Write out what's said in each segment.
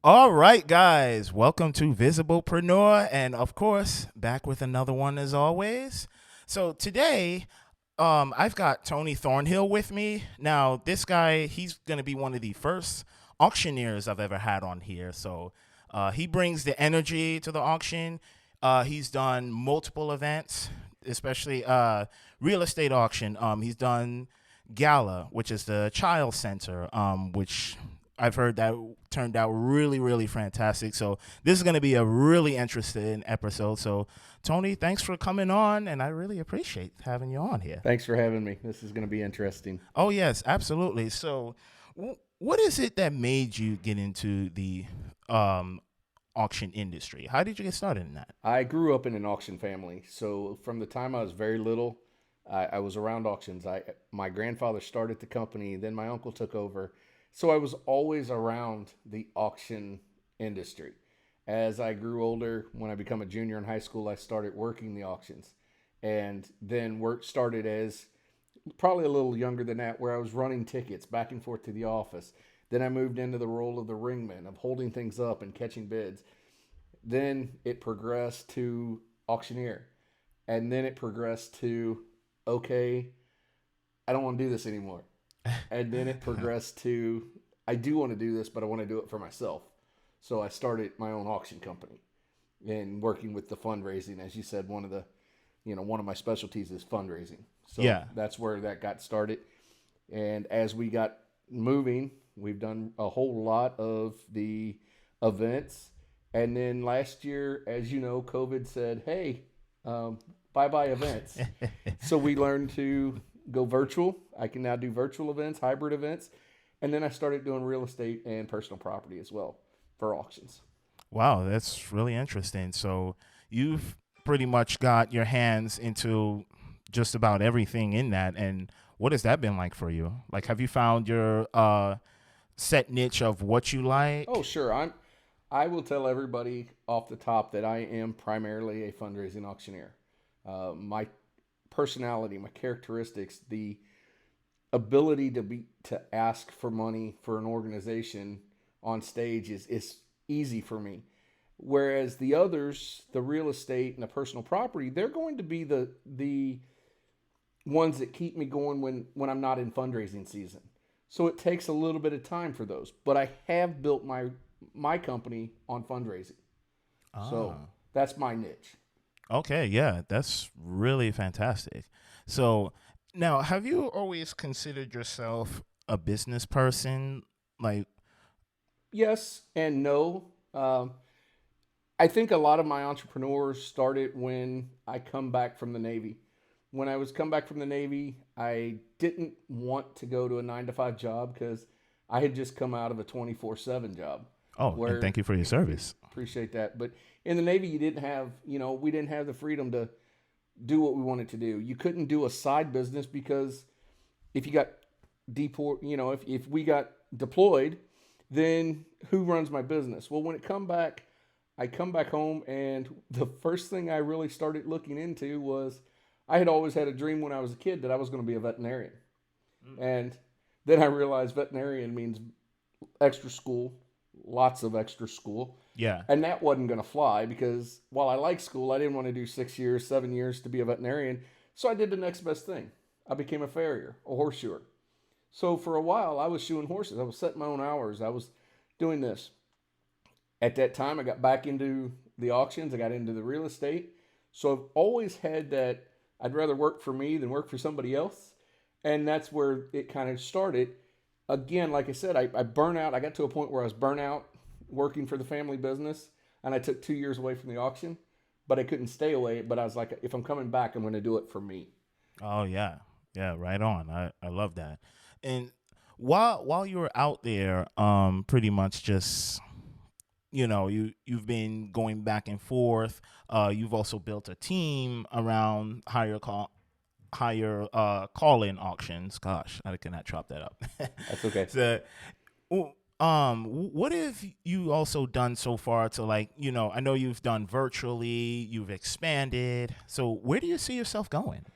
All right, guys, welcome to Visiblepreneur, and of course, back with another one as always. So today, I've got Toney Thornhill with me. Now, this guy, he's going to be one of the first auctioneers I've ever had on here. So he brings the energy to the auction. He's done multiple events, especially real estate auction. He's done Gala, which is the child center, which I've heard that turned out really, really fantastic. So this is going to be a really interesting episode. So Toney, thanks for coming on, and I really appreciate having you on here. Thanks for having me. This is going to be interesting. Oh yes, absolutely. So, what is it that made you get into the um, auction industry? How did you get started in that? I grew up in an auction family, so from the time I was very little, I was around auctions. My grandfather started the company, then my uncle took over, so I was always around the auction industry. As I grew older, when I became a junior in high school, I started working the auctions, and then work started as probably a little younger than that, where I was running tickets back and forth to the office. Then I moved into the role of the ringman, of holding things up and catching bids. Then it progressed to auctioneer. And then it progressed to, okay, I don't want to do this anymore. And then it progressed to, I do want to do this, but I want to do it for myself. So I started my own auction company and working with the fundraising. As you said, one of my specialties is fundraising. So Yeah. that's where that got started. And as we got moving, we've done a whole lot of the events. And then last year, as you know, COVID said, hey, bye bye events. So we learned to go virtual. I can now do virtual events, hybrid events. And then I started doing real estate and personal property as well for auctions. Wow, that's really interesting. So you've pretty much got your hands into just about everything in that. And what has that been like for you? Like, have you found your set niche of what you like? Oh, sure. I will tell everybody off the top that I am primarily a fundraising auctioneer. My personality, my characteristics, the ability to ask for money for an organization on stage is easy for me. Whereas the others, the real estate and the personal property, they're going to be the ones that keep me going when I'm not in fundraising season. So it takes a little bit of time for those. But I have built my company on fundraising. So Ah, that's my niche. okay, yeah, that's really fantastic. So now, have you always considered yourself a business person? Like, Yes and no. I think a lot of my entrepreneurs started when I come back from the Navy. When I was come back from the Navy, I didn't want to go to a 9 to 5 job because I had just come out of a 24/7 job. oh, and Where thank you for your service. appreciate that, but in the Navy, you didn't have we didn't have the freedom to do what we wanted to do. You couldn't do a side business because if you got if we got deployed, then who runs my business? Well, when it come back, I come back home, and the first thing I really started looking into was I had always had a dream when I was a kid that I was going to be a veterinarian. And then I realized veterinarian means extra school, lots of extra school. Yeah. And that wasn't going to fly because while I like school, I didn't want to do 6 years, 7 years to be a veterinarian. So I did the next best thing. I became a farrier, a horseshoer. So for a while, I was shoeing horses. I was setting my own hours. I was doing this. At that time, I got back into the auctions. I got into the real estate. So I've always had that I'd rather work for me than work for somebody else. And that's where it kind of started. Again, like I said, I burn out. I got to a point where I was burnt out working for the family business. And I took 2 years away from the auction. But I couldn't stay away. But I was like, if I'm coming back, I'm going to do it for me. Oh yeah, yeah, right on. I love that. And while you were out there, pretty much just you've been going back and forth. You've also built a team around higher call-in auctions. Gosh, I cannot chop that up. That's okay. So, what have you also done so far to, like, I know you've done virtually, you've expanded. So where do you see yourself going?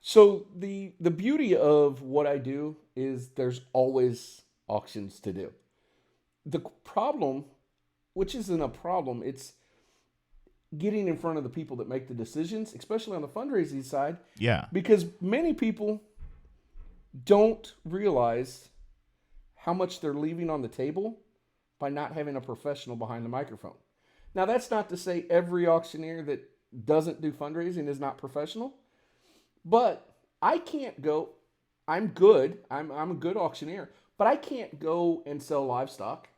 So the beauty of what I do is there's always auctions to do. The problem which isn't a problem. It's getting in front of the people that make the decisions, especially on the fundraising side, Yeah. because many people don't realize how much they're leaving on the table by not having a professional behind the microphone. Now, that's not to say every auctioneer that doesn't do fundraising is not professional, but I can't go. I'm good. I'm a good auctioneer, but I can't go and sell livestock.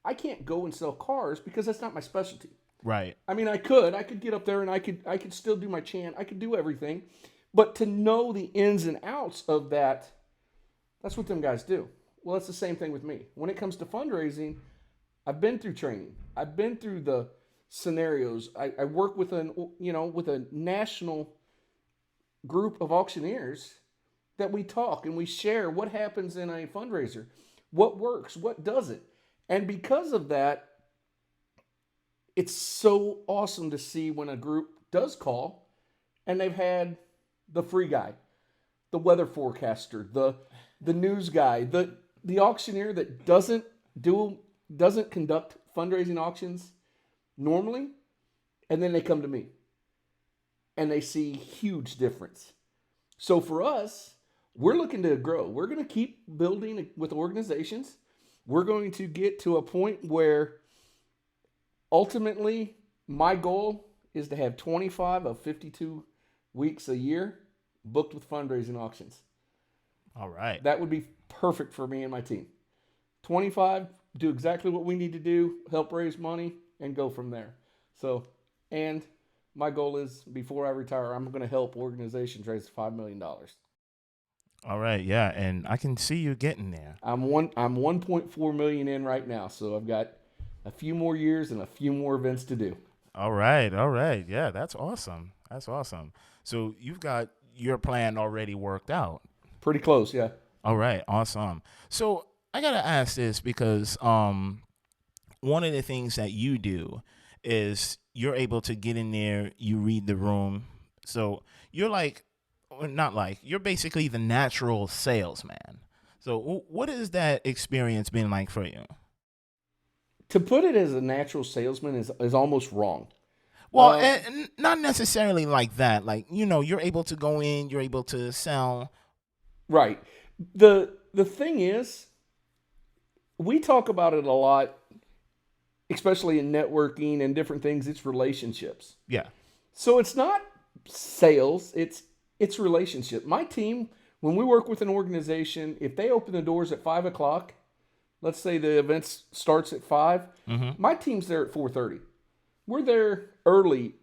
I can't go and sell cars because that's not my specialty. Right. I mean, I could get up there and I could still do my chant. I could do everything, but to know the ins and outs of that, that's what them guys do. Well, it's the same thing with me. When it comes to fundraising, I've been through training. I've been through the scenarios. I work with with a national group of auctioneers that we talk and we share what happens in a fundraiser, what works, what doesn't. And because of that, it's so awesome to see when a group does call and they've had the free guy, the weather forecaster, the news guy, the auctioneer that doesn't conduct fundraising auctions normally, and then they come to me and they see huge difference. So for us, we're looking to grow. We're going to keep building with organizations. We're going to get to a point where ultimately my goal is to have 25 of 52 weeks a year booked with fundraising auctions. All right. That would be perfect for me and my team. 25, do exactly what we need to do, help raise money, and go from there. So, and my goal is before I retire, I'm going to help organizations raise $5 million. All right. Yeah. And I can see you getting there. I'm 1.4 million in right now, so I've got a few more years and a few more events to do. All right. All right. Yeah. That's awesome. That's awesome. So you've got your plan already worked out. Pretty close, yeah. All right. Awesome. So I got to ask this because one of the things that you do is you're able to get in there, you read the room. So you're you're basically the natural salesman. So what has that experience been like for you? To put it as a natural salesman is almost wrong. Well, and not necessarily like that. Like, you're able to go in, you're able to sell. Right. The thing is, we talk about it a lot, especially in networking and different things. It's relationships. Yeah. So it's not sales, it's relationship. My team, when we work with an organization, if they open the doors at 5:00, let's say the event starts at 5, my team's there at 4:30. We're there early,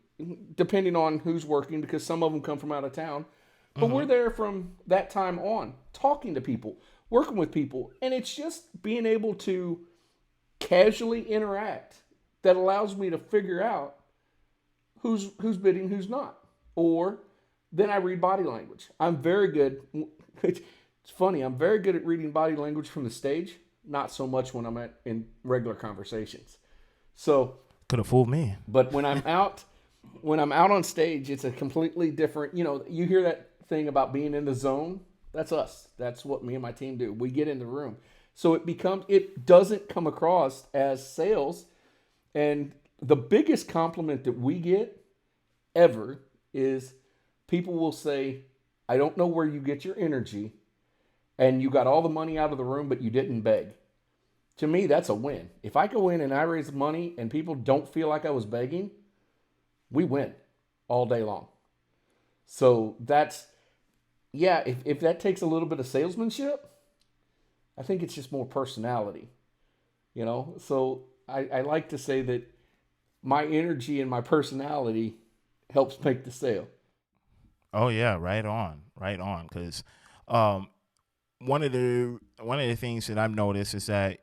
depending on who's working, because some of them come from out of town. But we're there from that time on, talking to people, working with people. And it's just being able to casually interact that allows me to figure out who's bidding, who's not. Or then I read body language. I'm very good. It's funny. I'm very good at reading body language from the stage. Not so much when I'm in regular conversations. So could have fooled me. But when I'm out on stage, it's a completely different. You hear that thing about being in the zone. That's us. That's what me and my team do. We get in the room. So it doesn't come across as sales. And the biggest compliment that we get ever is people will say, I don't know where you get your energy, and you got all the money out of the room, but you didn't beg. To me, that's a win. If I go in and I raise money and people don't feel like I was begging, we win all day long. So that's, if that takes a little bit of salesmanship, I think it's just more personality, So I like to say that my energy and my personality helps make the sale. Oh yeah, right on. Because one of the things that I've noticed is that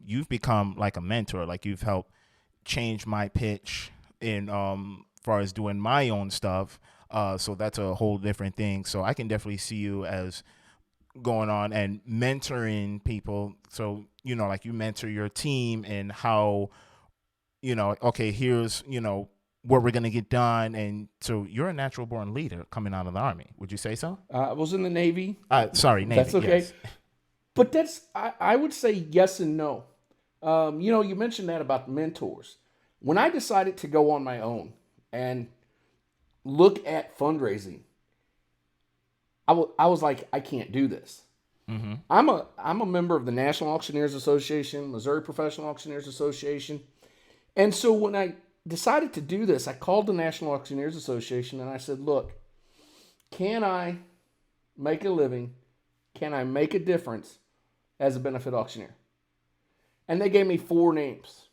you've become like a mentor. Like you've helped change my pitch in far as doing my own stuff. So that's a whole different thing. So I can definitely see you as going on and mentoring people. So, like you mentor your team and how, okay, here's, what we're going to get done. And so you're a natural born leader coming out of the Army. Would you say so? I was in the Navy. Sorry, Navy. That's okay. Yes. But I would say yes and no. You mentioned that about mentors. When I decided to go on my own and look at fundraising, I was like, I can't do this. Mm-hmm. I'm a member of the National Auctioneers Association, Missouri Professional Auctioneers Association. And so when I decided to do this, I called the National Auctioneers Association and I said, look, can I make a living? Can I make a difference as a benefit auctioneer? And they gave me 4 names.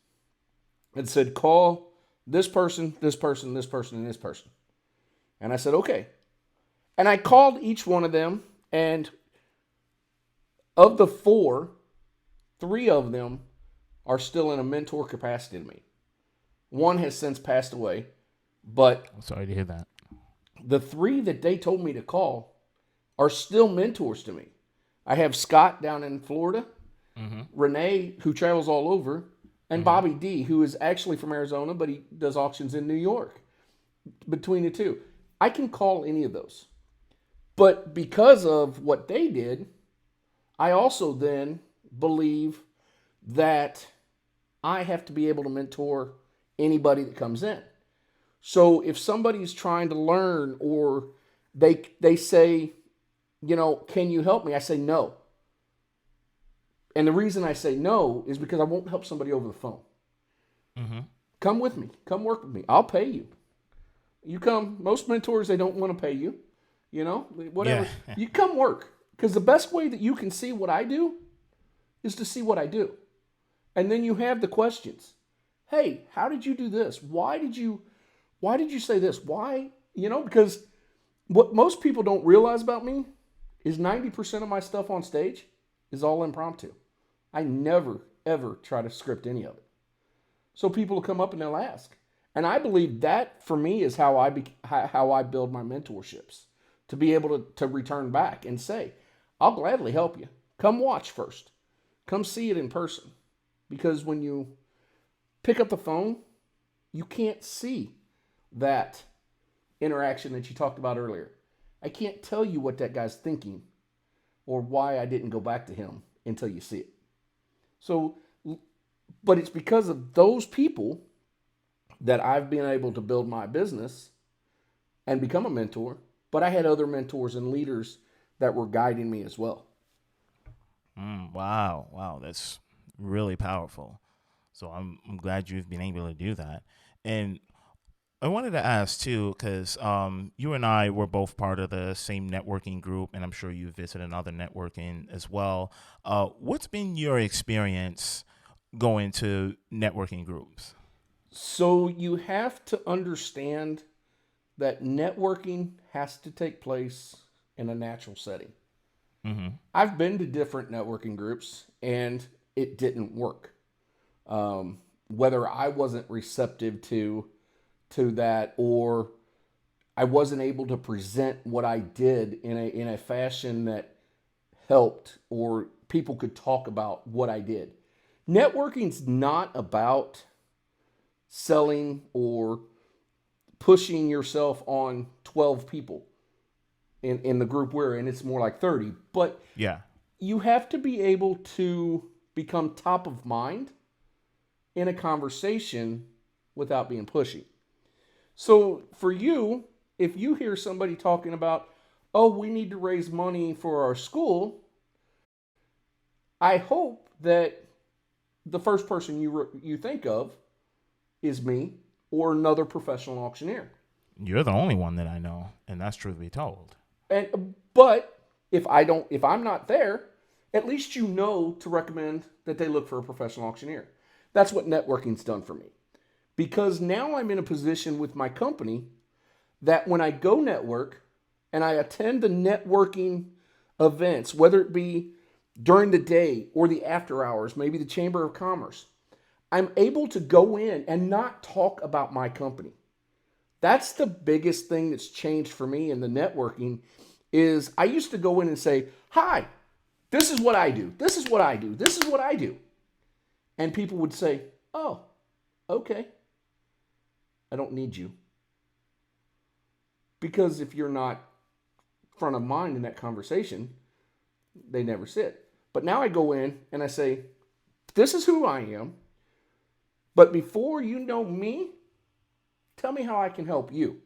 It said, call this person, this person, this person, and this person. And I said, okay. And I called each one of them, and of the 4, 3 of them are still in a mentor capacity to me. One has since passed away, but I'm sorry to hear that. the 3 that they told me to call are still mentors to me. I have Scott down in Florida, Mm-hmm. Renee, who travels all over, and Mm-hmm. Bobby D, who is actually from Arizona, but he does auctions in New York. Between the 2, I can call any of those. But because of what they did, I also then believe that I have to be able to mentor anybody that comes in. So if somebody's trying to learn or they say, can you help me? I say no. And the reason I say no is because I won't help somebody over the phone. Mm-hmm. Come with me. Come work with me. I'll pay you. You come. Most mentors, they don't want to pay you. Whatever. Yeah. You come work. Because the best way that you can see what I do is to see what I do. And then you have the questions. Hey, how did you do this? Why did you say this? Why? Because what most people don't realize about me is 90% of my stuff on stage is all impromptu. I never, ever try to script any of it. So people will come up and they'll ask. And I believe that, for me, is how I build my mentorships. To be able to return back and say, I'll gladly help you. Come watch first. Come see it in person. Because when you pick up the phone, you can't see that interaction that you talked about earlier. I can't tell you what that guy's thinking or why I didn't go back to him until you see it. So, but it's because of those people that I've been able to build my business and become a mentor. But I had other mentors and leaders that were guiding me as well. Wow, that's really powerful. So I'm glad you've been able to do that. And I wanted to ask too, because you and I were both part of the same networking group, and I'm sure you visited another networking as well. What's been your experience going to networking groups? So you have to understand that networking has to take place in a natural setting. Mm-hmm. I've been to different networking groups and it didn't work. Whether I wasn't receptive to that, or I wasn't able to present what I did in a fashion that helped, or people could talk about what I did. Networking's not about selling or pushing yourself on 12 people in the group we're in. It's more like 30. But Yeah. you have to be able to become top of mind in a conversation without being pushy. So for you, if you hear somebody talking about, oh, we need to raise money for our school, I hope that the first person you think of is me or another professional auctioneer. You're the only one that I know, and that's truth be told. But if I'm not there, at least you know to recommend that they look for a professional auctioneer. That's what networking's done for me. Because now I'm in a position with my company that when I go network and I attend the networking events, whether it be during the day or the after hours, maybe the Chamber of Commerce, I'm able to go in and not talk about my company. That's the biggest thing that's changed for me in the networking is I used to go in and say, hi, this is what I do. This is what I do. This is what I do. And people would say, oh, okay. I don't need you. Because if you're not front of mind in that conversation, they never sit. But now I go in and I say, This is who I am. But before you know me, tell me how I can help you.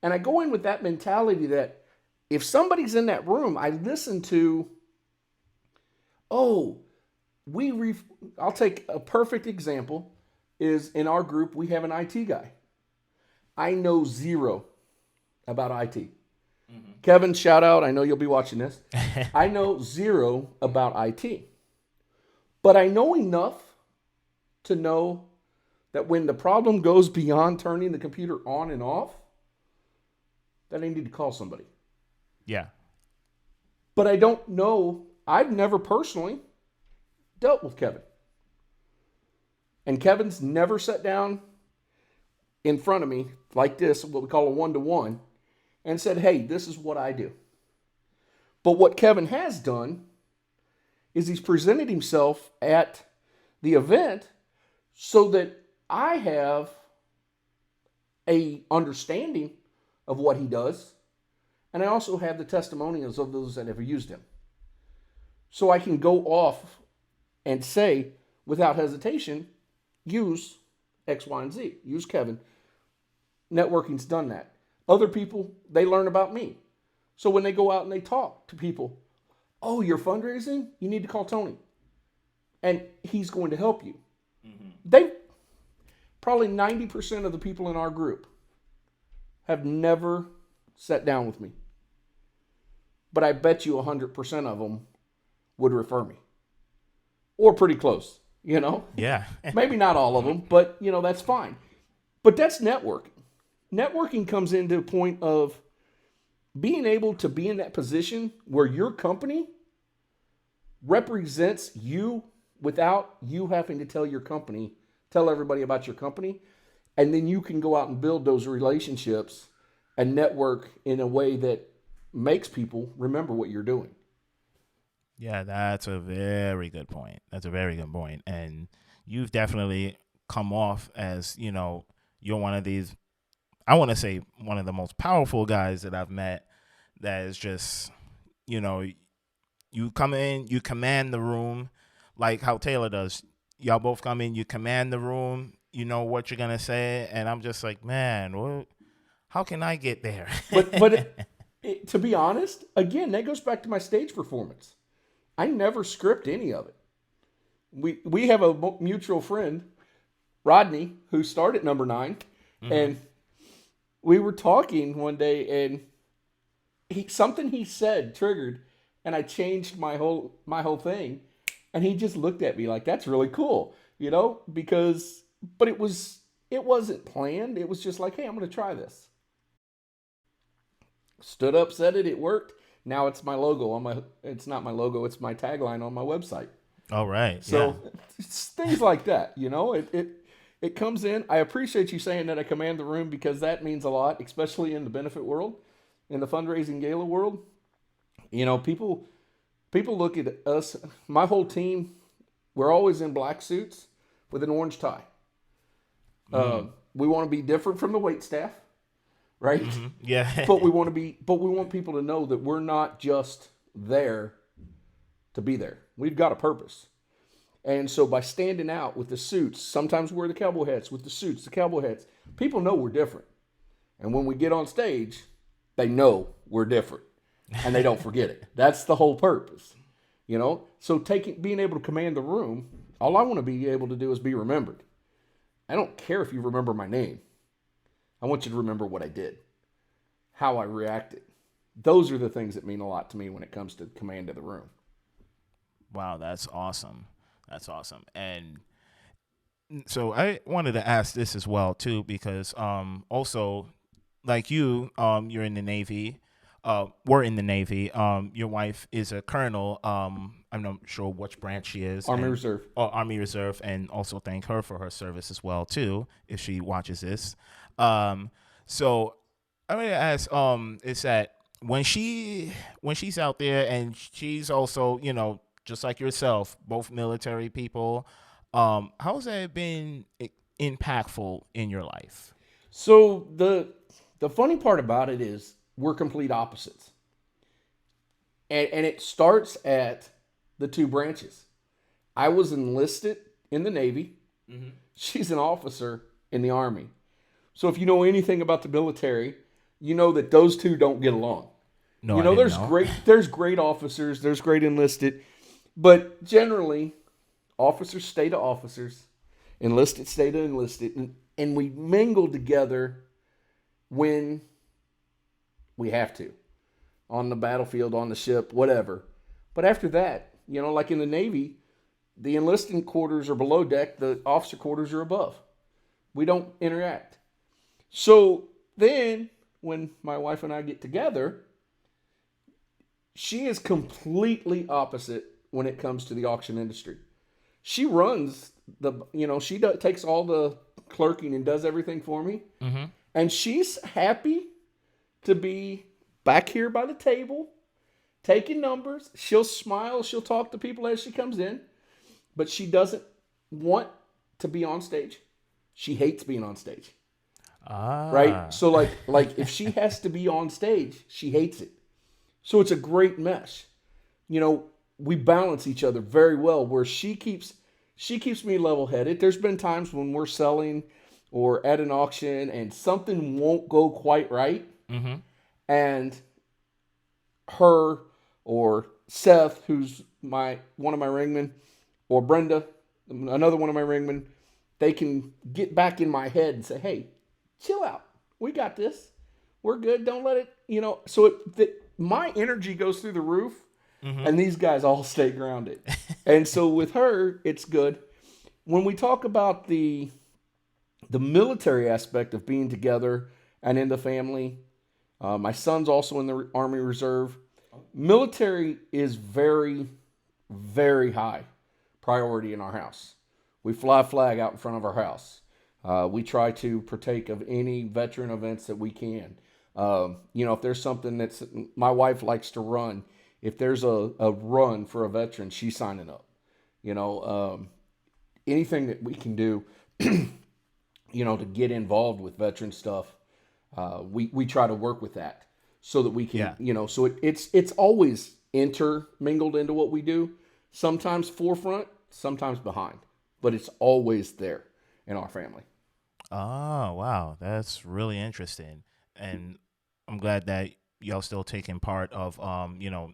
And I go in with that mentality that if somebody's in that room, I listen to, oh, I'll take a perfect example is in our group, we have an IT guy. I know zero about IT. Mm-hmm. Kevin, shout out. I know you'll be watching this. I know zero about IT. But I know enough to know that when the problem goes beyond turning the computer on and off, that I need to call somebody. Yeah. But I don't know. I've never personally dealt with Kevin. And Kevin's never sat down in front of me like this, what we call a one-to-one, and said, hey, this is what I do. But what Kevin has done is he's presented himself at the event so that I have a understanding of what he does, and I also have the testimonials of those that have used him. So I can go off and say, without hesitation, use X, Y, and Z. Use Kevin. Networking's done that. Other people, they learn about me. So when they go out and they talk to people, oh, you're fundraising? You need to call Toney. And he's going to help you. Mm-hmm. Probably 90% of the people in our group have never sat down with me. But I bet you 100% of them would refer me. Or pretty close, you know? Yeah. Maybe not all of them, but, you know, that's fine. But that's networking. Networking comes into a point of being able to be in that position where your company represents you without you having to tell everybody about your company. And then you can go out and build those relationships and network in a way that makes people remember what you're doing. Yeah, that's a very good point. And you've definitely come off as, you're one of these, I want to say one of the most powerful guys that I've met that is just, you come in, you command the room like how Taylor does. Y'all both come in, you command the room, you know what you're going to say. And I'm just like, man, how can I get there? But to be honest, again, that goes back to my stage performance. I never script any of it. We have a mutual friend, Rodney, who started number 9. Mm-hmm. And we were talking one day, and something he said triggered, and I changed my whole thing. And he just looked at me like, that's really cool, but it wasn't planned. It was just like, hey, I'm going to try this. Stood up, said it worked. Now it's my logo it's not my logo, it's my tagline on my website. All right. So it's things like that, it comes in. I appreciate you saying that I command the room, because that means a lot, especially in the benefit world, in the fundraising gala world. People look at us, my whole team, we're always in black suits with an orange tie. We want to be different from the wait staff. Right? Mm-hmm. Yeah. but we want people to know that we're not just there to be there. We've got a purpose. And so by standing out with the suits, sometimes we're the cowboy hats with the suits, the cowboy hats, people know we're different. And when we get on stage, they know we're different and they don't forget it. That's the whole purpose. So being able to command the room, all I want to be able to do is be remembered. I don't care if you remember my name. I want you to remember what I did, how I reacted. Those are the things that mean a lot to me when it comes to command of the room. Wow, that's awesome. And so I wanted to ask this as well, too, because also, like you're in the Navy. We're in the Navy. Your wife is a colonel. I'm not sure which branch she is. Army Reserve. Army Reserve, and also thank her for her service as well, too, if she watches this. So I'm going to ask, is that when she's out there and she's also, just like yourself, both military people, how's that been impactful in your life? So the funny part about it is we're complete opposites. And it starts at the two branches. I was enlisted in the Navy. She's an officer in the Army. So if you know anything about the military, you know that those two don't get along. No, You I know, didn't know. there's great officers, there's great enlisted, but generally, officers stay to officers, enlisted stay to enlisted, and we mingle together when we have to, on the battlefield, on the ship, whatever. But after that, like in the Navy, the enlisted quarters are below deck, the officer quarters are above. We don't interact. So then, when my wife and I get together, she is completely opposite when it comes to the auction industry. She runs takes all the clerking and does everything for me. And she's happy to be back here by the table, taking numbers. She'll smile. She'll talk to people as she comes in. But she doesn't want to be on stage. She hates being on stage. Right? So like if she has to be on stage, she hates it. So it's a great mesh. We balance each other very well where she keeps me level-headed. There's been times when we're selling or at an auction and something won't go quite right. And her or Seth, who's one of my ringmen, or Brenda, another one of my ringmen, they can get back in my head and say, hey, chill out. We got this. We're good. Don't let it, So my energy goes through the roof, and these guys all stay grounded. And so with her, it's good. When we talk about the military aspect of being together and in the family, my son's also in the Army Reserve. Military is very, very high priority in our house. We fly a flag out in front of our house. We try to partake of any veteran events that we can. If there's something my wife likes to run, if there's a run for a veteran, she's signing up. Anything that we can do, to get involved with veteran stuff, we try to work with that so that we can, so it's always intermingled into what we do. Sometimes forefront, sometimes behind, but it's always there in our family. Oh, wow. That's really interesting. And I'm glad that y'all still taking part of,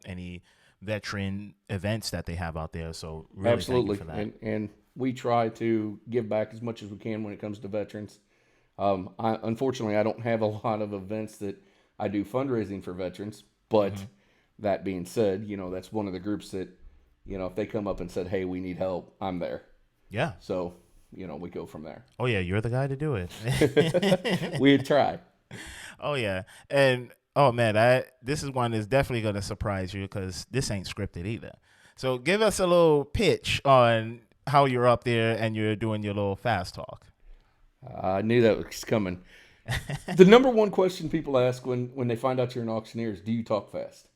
any veteran events that they have out there. So really Absolutely. thank you for that. And we try to give back as much as we can when it comes to veterans. Unfortunately, I don't have a lot of events that I do fundraising for veterans, but that being said, that's one of the groups that, if they come up and said, hey, we need help, I'm there. Yeah. So, we go from there. Oh, yeah. You're the guy to do it. We try. Oh, yeah. And, oh, man, this is one that's definitely going to surprise you because this ain't scripted either. So give us a little pitch on how you're up there and you're doing your little fast talk. I knew that was coming. The number one question people ask when they find out you're an auctioneer is, do you talk fast?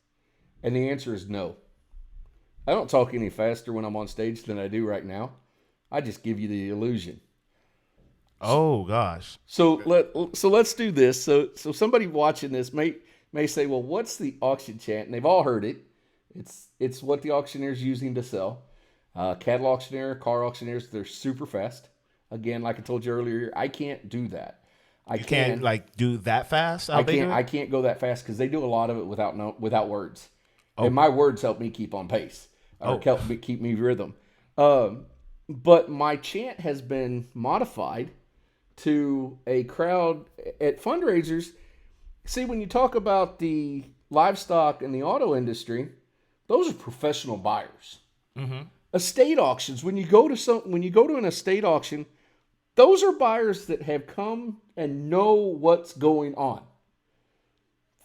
And the answer is no. I don't talk any faster when I'm on stage than I do right now. I just give you the illusion. Oh gosh. So let's do this. So somebody watching this may say, well, what's the auction chant? And they've all heard it. It's what the auctioneer's using to sell. Cattle auctioneer, car auctioneers, they're super fast. Again, like I told you earlier, I can't do that. You can't do that fast? I can't go that fast because they do a lot of it without words. Oh. And my words help me keep on pace. Or keep me rhythm. But my chant has been modified to a crowd at fundraisers. See, when you talk about the livestock and the auto industry, those are professional buyers. Estate auctions, when you go to an estate auction, those are buyers that have come and know what's going on.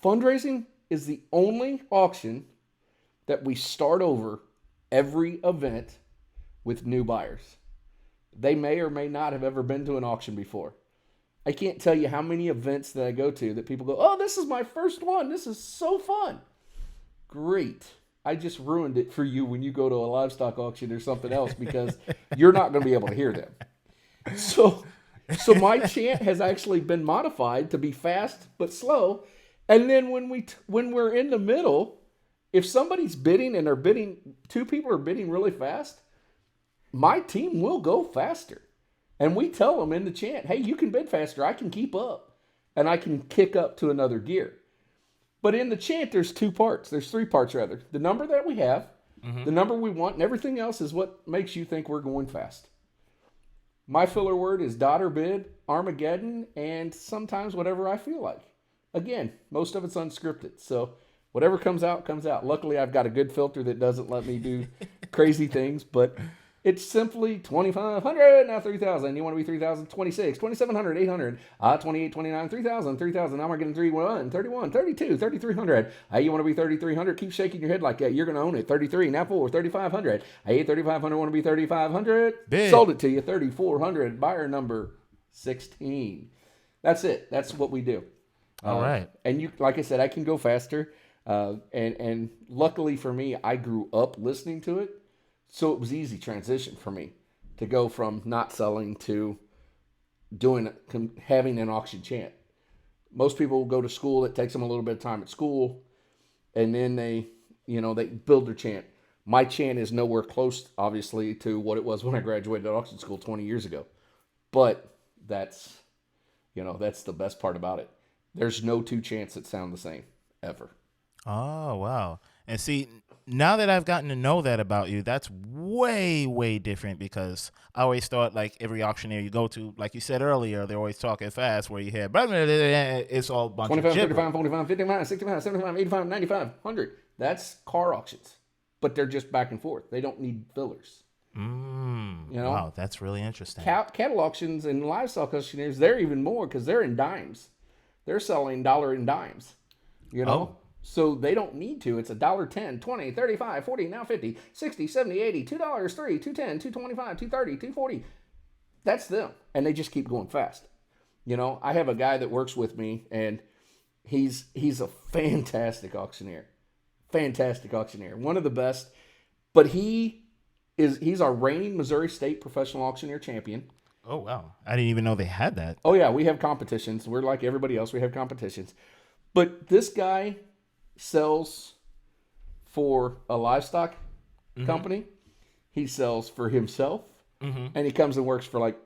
Fundraising is the only auction that we start over every event with new buyers. They may or may not have ever been to an auction before. I can't tell you how many events that I go to that people go, oh, this is my first one. This is so fun. Great. I just ruined it for you when you go to a livestock auction or something else because you're not going to be able to hear them. So my chant has actually been modified to be fast but slow. And then when we're in the middle, if somebody's bidding and two people are bidding really fast, my team will go faster. And we tell them in the chant, hey, you can bid faster. I can keep up. And I can kick up to another gear. But in the chant, there's two parts. There's three parts, rather. The number that we have, the number we want, and everything else is what makes you think we're going fast. My filler word is dot or bid, Armageddon, and sometimes whatever I feel like. Again, most of it's unscripted. So whatever comes out, comes out. Luckily, I've got a good filter that doesn't let me do crazy things, but it's simply 2,500, now 3,000. You want to be 3,000, 26, 2,700, 800, 28, 29, 3,000, 3,000. Now we're getting 31, 31, 32, 3,300. You want to be 3,300? Keep shaking your head like that. You're going to own it. 33, now 4, 3,500. 3,500, want to be 3,500? Big. Sold it to you. 3,400. Buyer number 16. That's it. That's what we do. All right. And you, like I said, I can go faster. And luckily for me, I grew up listening to it. So it was easy transition for me to go from not selling to having an auction chant. Most people go to school. It takes them a little bit of time at school, and then they build their chant. My chant is nowhere close, obviously, to what it was when I graduated auction school 20 years ago. But that's the best part about it. There's no two chants that sound the same ever. Oh, wow. And see, now that I've gotten to know that about you, that's way, way different, because I always thought like every auctioneer you go to, like you said earlier, they're always talking fast where you hear, it's all a bunch 25, of gibberish. 35, 45, 55, 65, 75, 85, 95, 100. That's car auctions. But they're just back and forth. They don't need fillers. Wow, that's really interesting. Cattle auctions and livestock auctioneers, they're even more because they're in dimes. They're selling dollar in dimes. So they don't need to. It's $1.10, 20, 35, 40, now 50, 60, 70, 80, $2, 3, 210, 225, 230, 240. That's them. And they just keep going fast. I have a guy that works with me, and he's a fantastic auctioneer. Fantastic auctioneer. One of the best. But he's our reigning Missouri State Professional Auctioneer Champion. Oh, wow. I didn't even know they had that. Oh, yeah. We have competitions. We're like everybody else. We have competitions. But this guy sells for a livestock company. He sells for himself. And he comes and works for like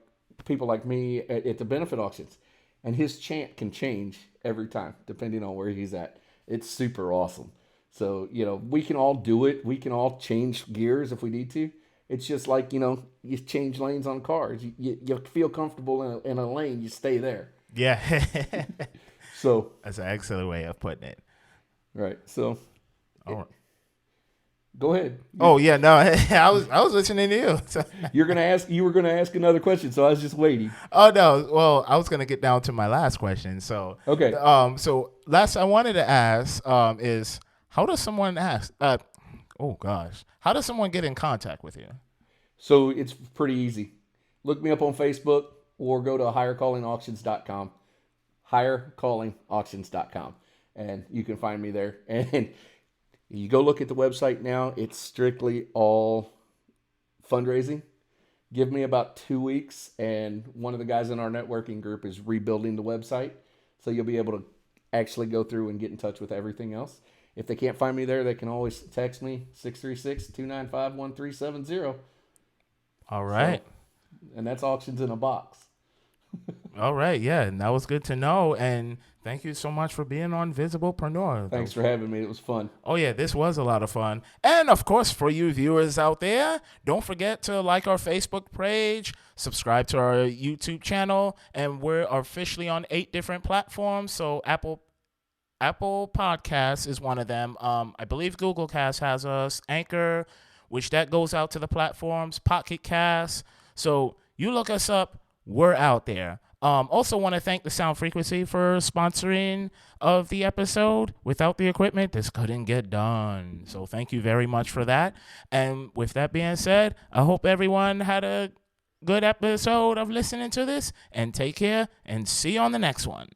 people like me at the benefit auctions. And his chant can change every time, depending on where he's at. It's super awesome. So, we can all do it. We can all change gears if we need to. It's just like, you change lanes on cars. You feel comfortable in a lane, you stay there. Yeah. So that's an excellent way of putting it. Right. So right. Go ahead. Oh yeah, no, I was listening to you. You were gonna ask another question, so I was just waiting. Oh no, well, I was gonna get down to my last question. So okay. So last I wanted to ask is how does someone how does someone get in contact with you? So it's pretty easy. Look me up on Facebook or go to highercallingauctions.com. highercallingauctions.com, and you can find me there. And you go look at the website now. It's strictly all fundraising. Give me about 2 weeks, and one of the guys in our networking group is rebuilding the website, so you'll be able to actually go through and get in touch with everything else. If they can't find me there, they can always text me, 636-295-1370. All right. And that's auctions in a box. All right, yeah, and that was good to know, and thank you so much for being on Visiblepreneur. Thanks for having me. It was fun. Oh, yeah, this was a lot of fun. And, of course, for you viewers out there, don't forget to like our Facebook page, subscribe to our YouTube channel, and we're officially on 8 different platforms, so Apple Podcasts is one of them. I believe Google Cast has us, Anchor, which that goes out to the platforms, Pocket Cast. So you look us up. We're out there. Also want to thank the Sound Frequency for sponsoring of the episode. Without the equipment, this couldn't get done. So thank you very much for that. And with that being said, I hope everyone had a good episode of listening to this. And take care and see you on the next one.